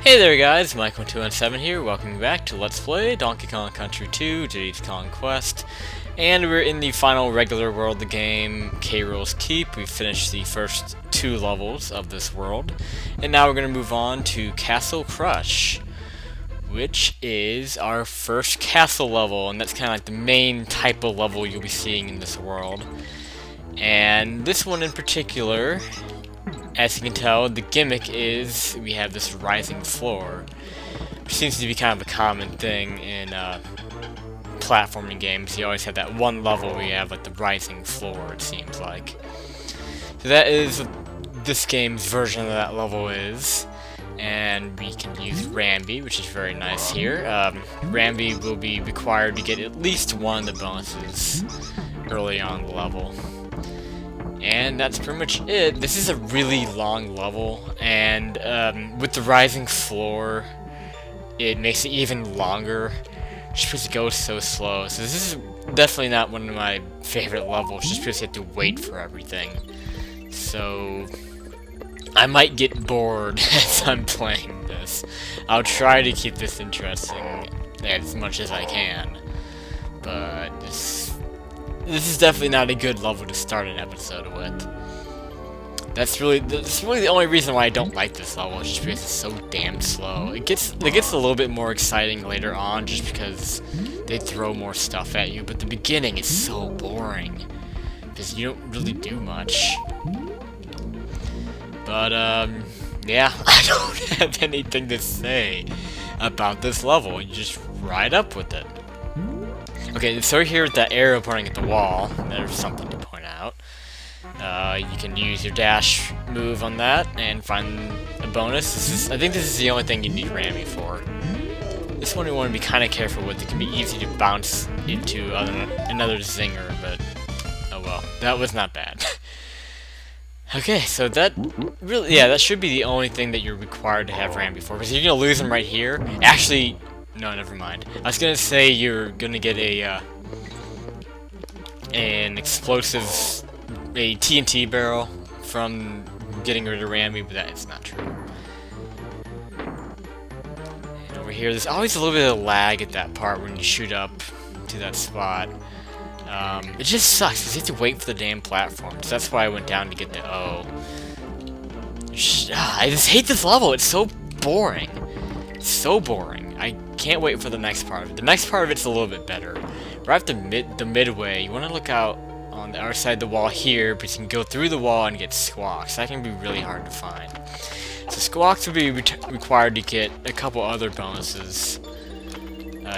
Hey there guys, Mike1217 here, welcome back to Let's Play Donkey Kong Country 2, Diddy's Conquest, and we're in the final regular world of the game, Rool's Keep. We finished the first two levels of this world, and now we're going to move on to Castle Crush, which is our first castle level, and that's kind of like the main type of level you'll be seeing in this world. And this one in particular, as you can tell, the gimmick is we have this rising floor, which seems to be kind of a common thing in platforming games. You always have that one level where you have like the rising floor, it seems like. So that is what this game's version of that level is, and we can use Rambi, which is very nice here. Rambi will be required to get at least one of the bonuses early on the level. And that's pretty much it. This is a really long level, and with the rising floor, it makes it even longer, just because it goes so slow. So this is definitely not one of my favorite levels, just because you have to wait for everything. So I might get bored as I'm playing this. I'll try to keep this interesting as much as I can, but this is definitely not a good level to start an episode with. That's really the only reason why I don't like this level, is just because it's so damn slow. It gets a little bit more exciting later on, just because they throw more stuff at you, but the beginning is so boring, because you don't really do much. But, yeah, I don't have anything to say about this level. You just ride up with it. Okay, so here with that arrow pointing at the wall, there's something to point out. You can use your dash move on that and find a bonus. I think this is the only thing you need Rambi for. This one you want to be kind of careful with. It can be easy to bounce into another zinger, but oh well, that was not bad. Okay, so that should be the only thing that you're required to have Rambi for, because you're gonna lose him right here. Actually, no, never mind. I was gonna say you're gonna get an explosive, a TNT barrel from getting rid of Rambi, but that is not true. And over here, there's always a little bit of lag at that part when you shoot up to that spot. It just sucks, because you have to wait for the damn platform, so that's why I went down to get the O. I just hate this level, it's so boring. It's so boring. I can't wait for the next part of it. The next part of it's a little bit better. Right at the midway, you want to look out on the other side of the wall here, but you can go through the wall and get squawks. That can be really hard to find. So squawks will be required to get a couple other bonuses.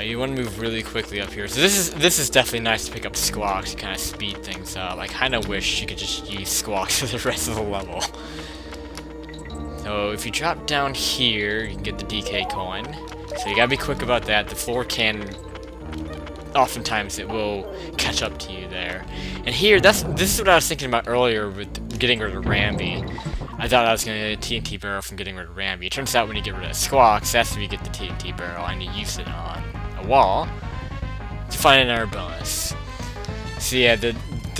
You want to move really quickly up here. So this is definitely nice to pick up squawks to kind of speed things up. I kind of wish you could just use squawks for the rest of the level. So if you drop down here, you can get the DK coin. So you gotta be quick about that. The floor oftentimes it will catch up to you there. And here, this is what I was thinking about earlier with getting rid of Rambi. I thought I was gonna get a TNT barrel from getting rid of Rambi. It turns out when you get rid of squawks, that's when you get the TNT barrel, and you use it on a wall to find another bonus. So yeah, the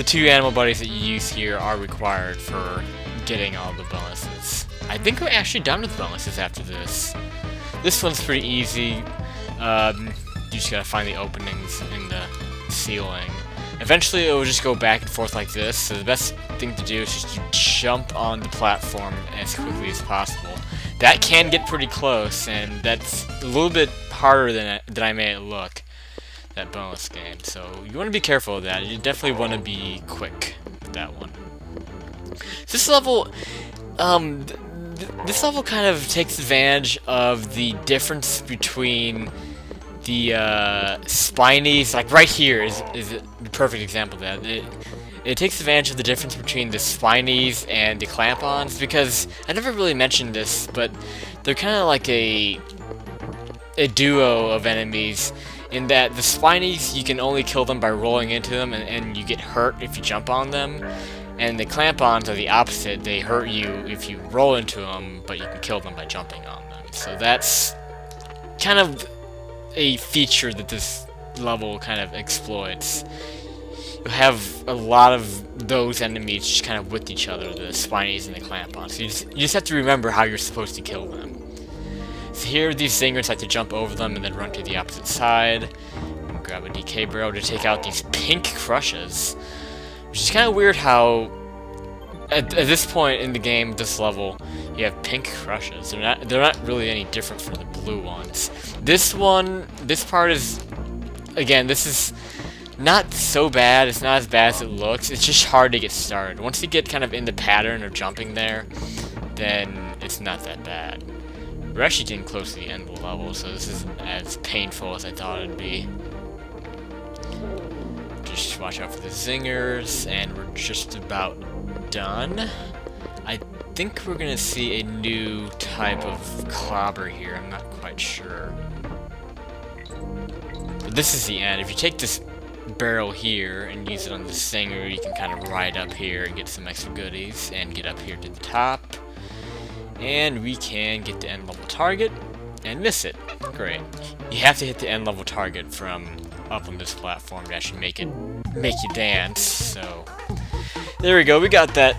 two animal buddies that you use here are required for getting all the bonuses. I think we're actually done with bonuses after this. This one's pretty easy. You just gotta find the openings in the ceiling. Eventually it will just go back and forth like this, so the best thing to do is just to jump on the platform as quickly as possible. That can get pretty close, and that's a little bit harder than I made it look, that bonus game. So you want to be careful of that. You definitely want to be quick with that one. This level, this level kind of takes advantage of the difference between the spinies. Like right here is a perfect example of that. It takes advantage of the difference between the spinies and the clamp-ons, because I never really mentioned this, but they're kind of like a duo of enemies, in that the spinies, you can only kill them by rolling into them, and you get hurt if you jump on them. And the clamp-ons are the opposite. They hurt you if you roll into them, but you can kill them by jumping on them. So that's kind of a feature that this level kind of exploits. You have a lot of those enemies just kind of with each other, the spinies and the clamp-ons. So you just have to remember how you're supposed to kill them. So here, these zingers like to jump over them and then run to the opposite side. And grab a DK barrel to take out these pink crushes. Which is kind of weird how, at this point in the game, this level, you have pink crushes. They're not really any different from the blue ones. This part is, again, this is not so bad. It's not as bad as it looks. It's just hard to get started. Once you get kind of in the pattern of jumping there, then it's not that bad. We're actually getting close to the end of the level, so this isn't as painful as I thought it'd be. Just watch out for the zingers, and we're just about done. I think we're gonna see a new type of clobber here. I'm not quite sure. But this is the end. If you take this barrel here and use it on the zinger, you can kind of ride up here and get some extra goodies and get up here to the top. And we can get the end level target and miss it. Great. You have to hit the end level target from up on this platform to actually make you dance. So there we go. We got that.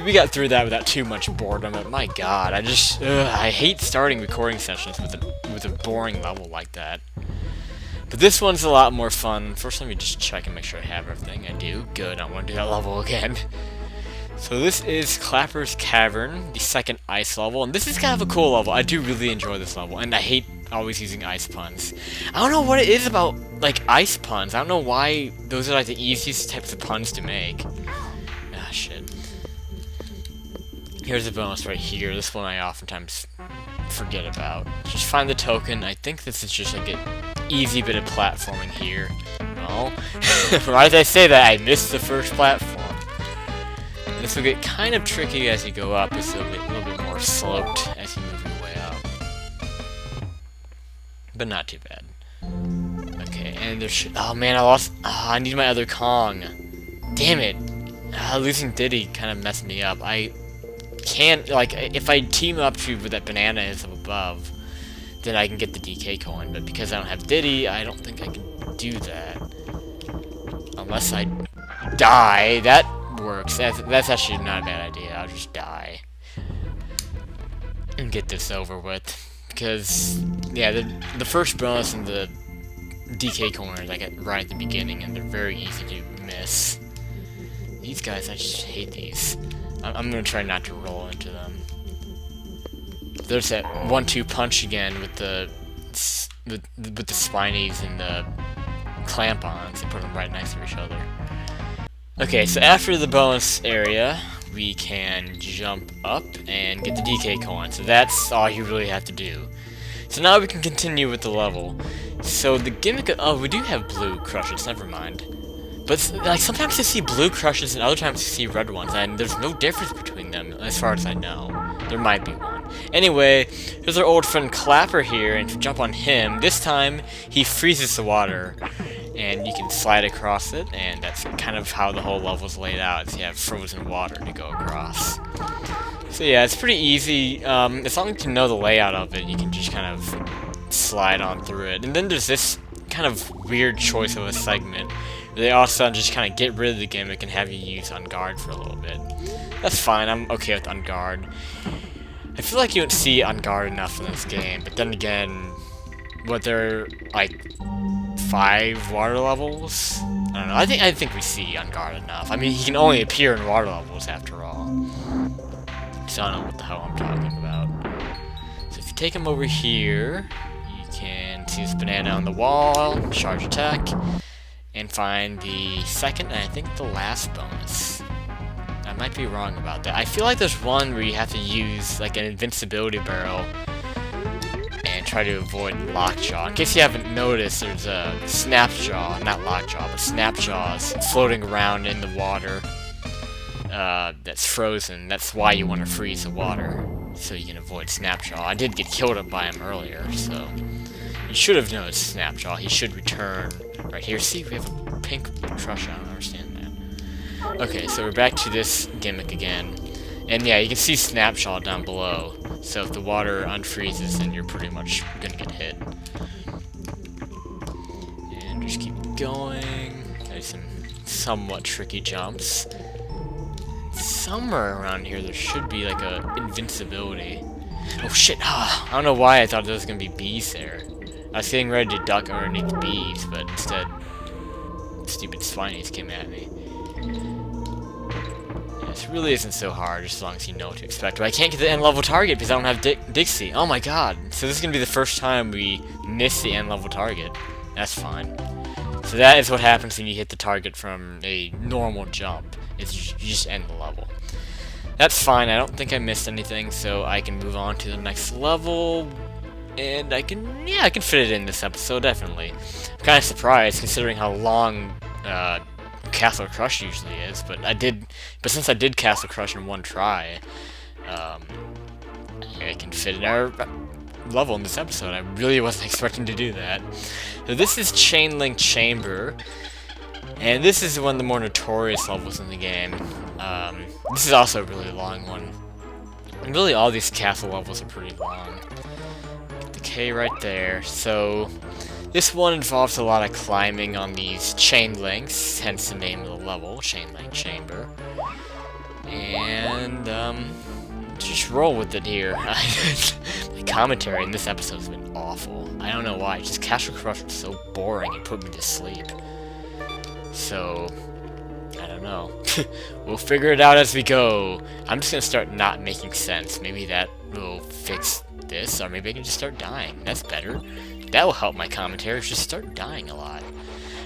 We got through that without too much boredom. But my God, I hate starting recording sessions with a boring level like that. But this one's a lot more fun. First, let me just check and make sure I have everything. I do. Good. I want to do that level again. So this is Clapper's Cavern, the second ice level, and this is kind of a cool level. I do really enjoy this level, and I hate always using ice puns. I don't know what it is about, like, ice puns. I don't know why those are, like, the easiest types of puns to make. Ah, shit. Here's a bonus right here. This one I oftentimes forget about. Just find the token. I think this is just, like, an easy bit of platforming here. Well, right as I say that, I missed the first platform. This will get kind of tricky as you go up. It's a little bit more sloped as you move your way up. But not too bad. Okay, and there's... Oh man, I lost... Oh, I need my other Kong. Damn it. Losing Diddy kind of messed me up. I can't... Like, if I team up to where that banana is up above, then I can get the DK coin. But because I don't have Diddy, I don't think I can do that. Unless I die. That works. That's actually not a bad idea. I'll just die and get this over with, because yeah, the first bonus and the DK corners I get right at the beginning, and they're very easy to miss. These guys, I just hate these. I'm gonna try not to roll into them. There's that 1-2 punch again with the spinies and the clamp-ons. They put them right next to each other. Okay, so after the bonus area, we can jump up and get the DK coin. So that's all you really have to do. So now we can continue with the level. So the gimmick of... Oh, we do have blue crushes, never mind. But like sometimes you see blue crushes and other times you see red ones, and there's no difference between them as far as I know. There might be one. Anyway, here's our old friend Clapper here, and if you jump on him, this time he freezes the water. And you can slide across it, and that's kind of how the whole level's laid out, is you have frozen water to go across. So yeah, it's pretty easy. As long as you know the layout of it, you can just kind of slide on through it. And then there's this kind of weird choice of a segment, where they also just kind of get rid of the gimmick and have you use On Guard for a little bit. That's fine, I'm okay with On Guard. I feel like you don't see On Guard enough in this game, but then again, what they're like 5 water levels? I don't know. I think we see On Guard enough. I mean, he can only appear in water levels after all. So I don't know what the hell I'm talking about. So if you take him over here, you can see this banana on the wall, charge attack, and find the second and I think the last bonus. I might be wrong about that. I feel like there's one where you have to use like an invincibility barrel and try to avoid Lockjaw. In case you haven't noticed, there's a Snapjaw, not Lockjaw, but Snapjaws floating around in the water that's frozen. That's why you want to freeze the water, so you can avoid Snapjaw. I did get killed by him earlier, so you should have noticed Snapjaw. He should return right here. See, we have a pink crush. I don't understand that. Okay, so we're back to this gimmick again. And yeah, you can see Snapjaw down below. So if the water unfreezes, then you're pretty much gonna get hit. And just keep going. There's some somewhat tricky jumps. Somewhere around here there should be like a invincibility. Oh shit! I don't know why I thought there was gonna be bees there. I was getting ready to duck underneath bees, but instead, stupid swinies came at me. Yeah, this really isn't so hard, just as long as you know what to expect. But I can't get the end level target because I don't have Dixie. Oh my god! So this is gonna be the first time we miss the end level target. That's fine. So that is what happens when you hit the target from a normal jump. Is you just end the level. That's fine. I don't think I missed anything, so I can move on to the next level. And I can fit it in this episode, definitely. I'm kind of surprised, considering how long Castle Crush usually is, but since I did Castle Crush in one try, I can fit in our level in this episode. I really wasn't expecting to do that. So this is Chainlink Chamber, and this is one of the more notorious levels in the game. This is also a really long one. And really all these castle levels are pretty long. K right there. So this one involves a lot of climbing on these chain links, hence the name of the level, Chainlink Chamber. And just roll with it here. My commentary in this episode has been awful. I don't know why. Just Castle Crush was so boring it put me to sleep. So I don't know. We'll figure it out as we go. I'm just gonna start not making sense. Maybe that will fix this, or maybe I can just start dying. That's better. That will help my commentary. Just start dying a lot.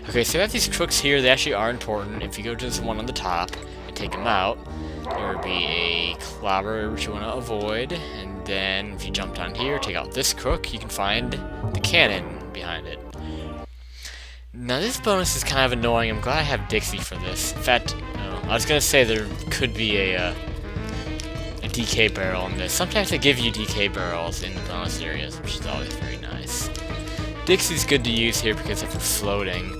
Okay, so we have these crooks here. They actually are important. If you go to this one on the top and take them out, there will be a clobber which you want to avoid. And then if you jump down here, take out this crook, you can find the cannon behind it. Now this bonus is kind of annoying. I'm glad I have Dixie for this. In fact, I was gonna say there could be a DK barrel in this. Sometimes they give you DK barrels in the bonus areas, which is always very nice. Dixie's good to use here because if you're floating,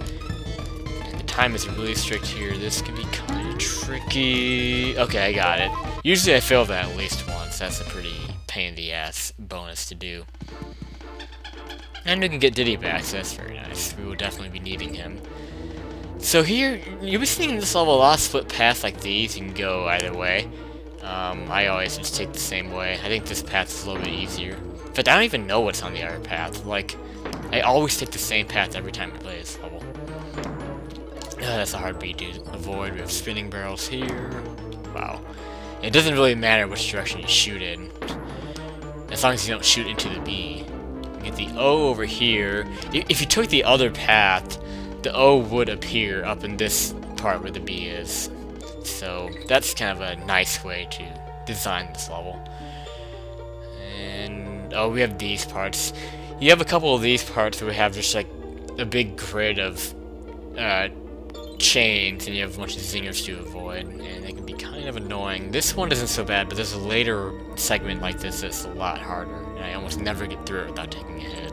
and the time is really strict here, this can be kind of tricky. Okay, I got it. Usually I fail that at least once. That's a pretty pain in the ass bonus to do. And we can get Diddy back, so that's very nice. We will definitely be needing him. So here, you'll be seeing in this level a lot of split paths like these. You can go either way. I always just take the same way. I think this path is a little bit easier. In fact, I don't even know what's on the other path. Like, I always take the same path every time I play this level. That's a hard beat to avoid. We have spinning barrels here. Wow. It doesn't really matter which direction you shoot in, as long as you don't shoot into the B. You get the O over here. If you took the other path, the O would appear up in this part where the B is. So that's kind of a nice way to design this level. And oh, we have these parts. You have a couple of these parts where we have just like a big grid of chains, and you have a bunch of zingers to avoid, and they can be kind of annoying. This one isn't so bad, but there's a later segment like this that's a lot harder, and I almost never get through it without taking a hit.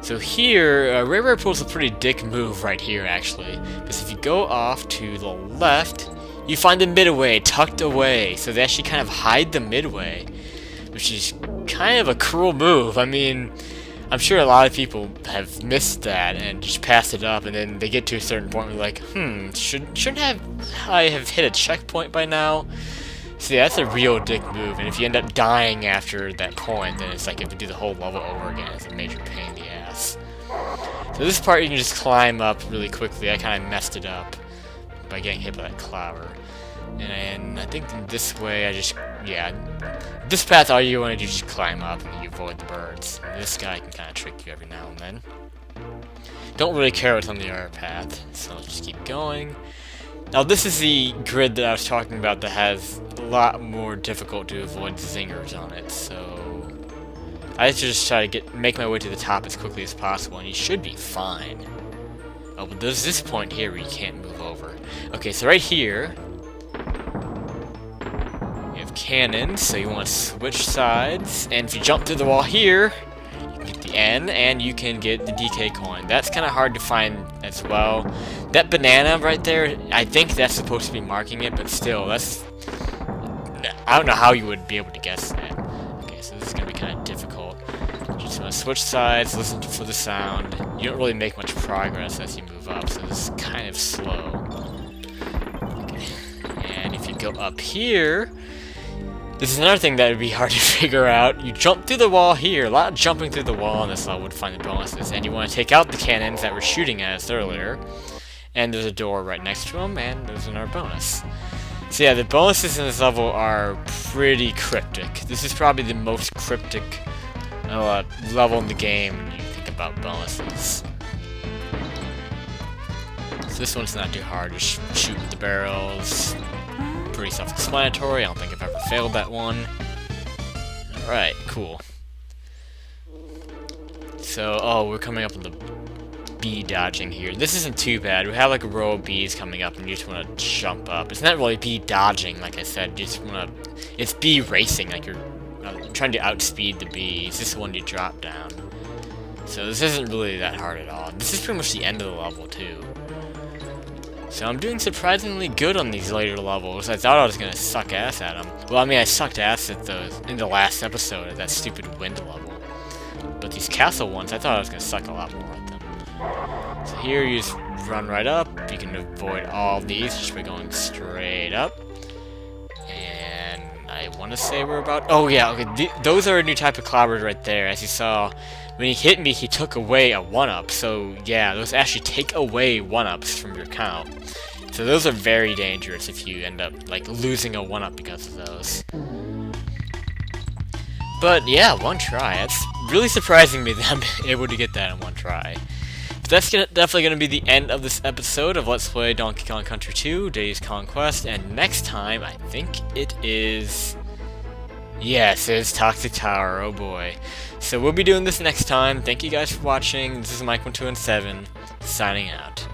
So here, Rare pulls a pretty dick move right here, actually. Because if you go off to the left, you find the midway tucked away. So they actually kind of hide the midway, which is kind of a cruel move. I mean, I'm sure a lot of people have missed that and just passed it up, and then they get to a certain point where they're like, shouldn't I have hit a checkpoint by now? So yeah, that's a real dick move, and if you end up dying after that point, then it's like you have to do the whole level over again. It's a major pain in the ass. So this part you can just climb up really quickly. I kind of messed it up by getting hit by that clobber. And I think this way this path all you want to do is just climb up and you avoid the birds. And this guy can kind of trick you every now and then. Don't really care what's on the other path, so let's just keep going. Now this is the grid that I was talking about that has a lot more difficult to avoid zingers on it, so I just try to make my way to the top as quickly as possible, and you should be fine. Oh, but there's this point here where you can't move over. Okay, so right here, you have cannons, so you want to switch sides, and if you jump through the wall here, you can get the N, and you can get the DK coin. That's kind of hard to find as well. That banana right there, I think that's supposed to be marking it, but still, I don't know how you would be able to guess that. Okay, so this is going to be kind of difficult. You just want to switch sides, listen for the sound. You don't really make much progress as you move up, so this is kind of slow. Okay. And if you go up here, This is another thing that would be hard to figure out. You jump through the wall here, a lot of jumping through the wall on this level to find the bonuses, and you want to take out the cannons that were shooting at us earlier, and there's a door right next to them, and there's another bonus. So yeah, the bonuses in this level are pretty cryptic. This is probably the most cryptic level in the game when you think about bonuses. So this one's not too hard, just shoot with the barrels. Pretty self-explanatory, I don't think I've ever failed that one. Alright, cool. So, oh, we're coming up on the bee dodging here. This isn't too bad. We have like a row of bees coming up and you just want to jump up. It's not really bee dodging, like I said, you just want to... It's bee racing, like you're trying to outspeed the bees. This one you drop down. So this isn't really that hard at all. This is pretty much the end of the level too. So I'm doing surprisingly good on these later levels. I thought I was gonna suck ass at them. Well, I mean, I sucked ass at those in the last episode at that stupid wind level. But these castle ones, I thought I was gonna suck a lot more at them. So here you just run right up. You can avoid all these just by going straight up. And I want to say we're about... Oh yeah, okay. Those are a new type of clobber right there. As you saw, when he hit me, he took away a 1-up. So yeah, those actually take away 1-ups from your count. So those are very dangerous if you end up like losing a 1-up because of those. But yeah, one try. That's really surprising me that I'm able to get that in one try. But that's definitely going to be the end of this episode of Let's Play Donkey Kong Country 2, Diddy's Conquest, and next time, I think it is... Yes, it's Toxic Tower, oh boy. So we'll be doing this next time. Thank you guys for watching. This is Mike1217, signing out.